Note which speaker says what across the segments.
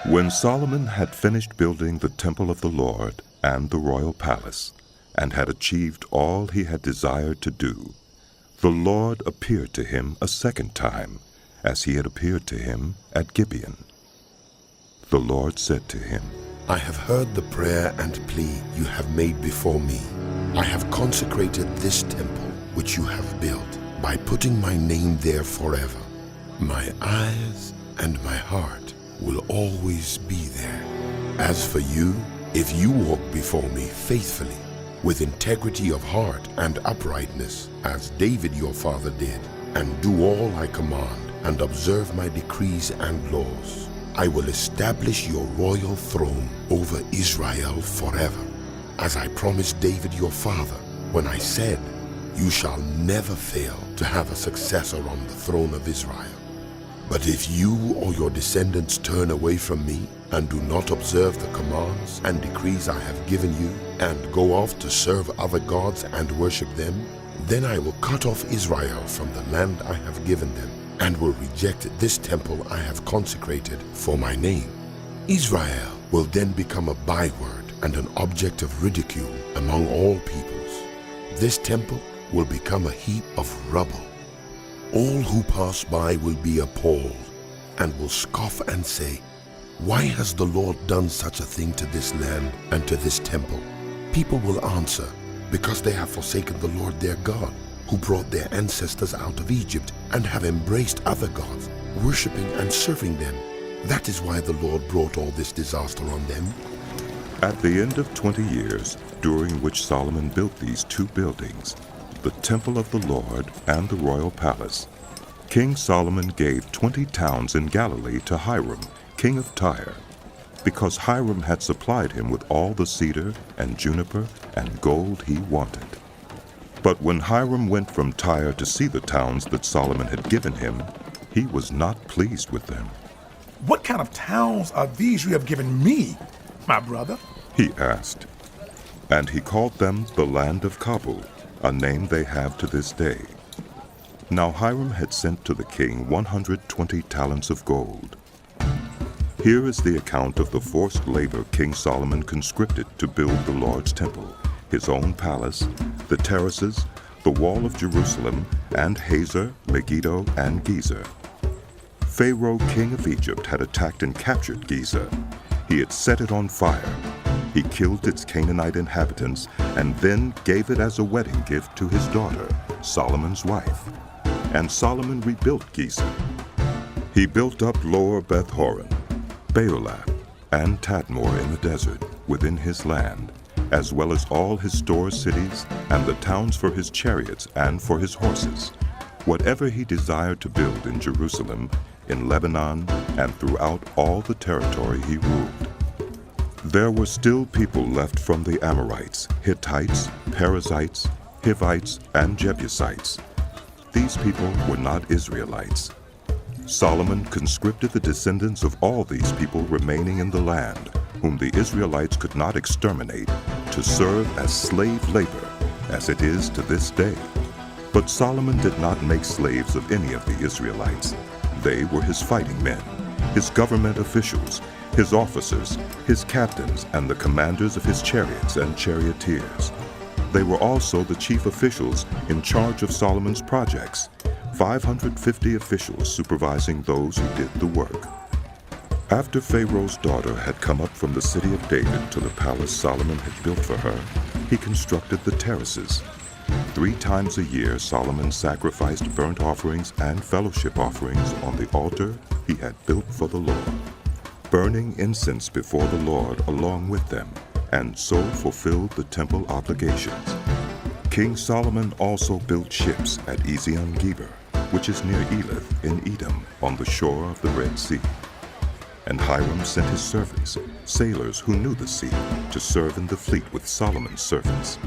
Speaker 1: When Solomon had finished building the temple of the Lord and the royal palace, and had achieved all he had desired to do, the Lord appeared to him a second time, as he had appeared to him at Gibeon. The Lord said to him,
Speaker 2: I have heard the prayer and plea you have made before me. I have consecrated this temple which you have built by putting my name there forever. My eyes and my heart will always be there. As for you, if you walk before me faithfully, with integrity of heart and uprightness, as David your father did, and do all I command, and observe my decrees and laws, I will establish your royal throne over Israel forever, as I promised David your father, when I said, you shall never fail to have a successor on the throne of Israel. But if you or your descendants turn away from me and do not observe the commands and decrees I have given you, and go off to serve other gods and worship them, then I will cut off Israel from the land I have given them, and will reject this temple I have consecrated for my name. Israel will then become a byword and an object of ridicule among all peoples. This temple will become a heap of rubble. All who pass by will be appalled and will scoff and say, why has the Lord done such a thing to this land and to this temple? People will answer, because they have forsaken the Lord their God, who brought their ancestors out of Egypt, and have embraced other gods, worshipping and serving them. That is why the Lord brought all this disaster on them.
Speaker 1: At the end of 20 years, during which Solomon built these two buildings, the temple of the Lord and the royal palace, King Solomon gave 20 towns in Galilee to Hiram, king of Tyre, because Hiram had supplied him with all the cedar and juniper and gold he wanted. But when Hiram went from Tyre to see the towns that Solomon had given him, he was not pleased with them.
Speaker 3: What kind of towns are these you have given me, my brother?
Speaker 1: He asked. And he called them the land of Kabul, a name they have to this day. Now Hiram had sent to the king 120 talents of gold. Here is the account of the forced labor King Solomon conscripted to build the Lord's temple, his own palace, the terraces, the wall of Jerusalem, and Hazor, Megiddo, and Gezer. Pharaoh, king of Egypt, had attacked and captured Gezer. He had set it on fire. He killed its Canaanite inhabitants and then gave it as a wedding gift to his daughter, Solomon's wife. And Solomon rebuilt Gezer. He built up Lower Beth-horon, Baalah, and Tadmor in the desert within his land, as well as all his store cities and the towns for his chariots and for his horses, whatever he desired to build in Jerusalem, in Lebanon, and throughout all the territory he ruled. There were still people left from the Amorites, Hittites, Perizzites, Hivites, and Jebusites. These people were not Israelites. Solomon conscripted the descendants of all these people remaining in the land, whom the Israelites could not exterminate, to serve as slave labor, as it is to this day. But Solomon did not make slaves of any of the Israelites. They were his fighting men, his government officials, his officers, his captains, and the commanders of his chariots and charioteers. They were also the chief officials in charge of Solomon's projects, 550 officials supervising those who did the work. After Pharaoh's daughter had come up from the city of David to the palace Solomon had built for her, he constructed the terraces. 3 times a year Solomon sacrificed burnt offerings and fellowship offerings on the altar he had built for the Lord, burning incense before the Lord along with them, and so fulfilled the temple obligations. King Solomon also built ships at Ezion-Geber, which is near Elath in Edom, on the shore of the Red Sea. And Hiram sent his servants, sailors who knew the sea, to serve in the fleet with Solomon's servants.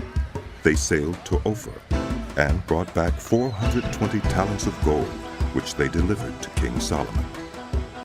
Speaker 1: They sailed to Ophir and brought back 420 talents of gold, which they delivered to King Solomon.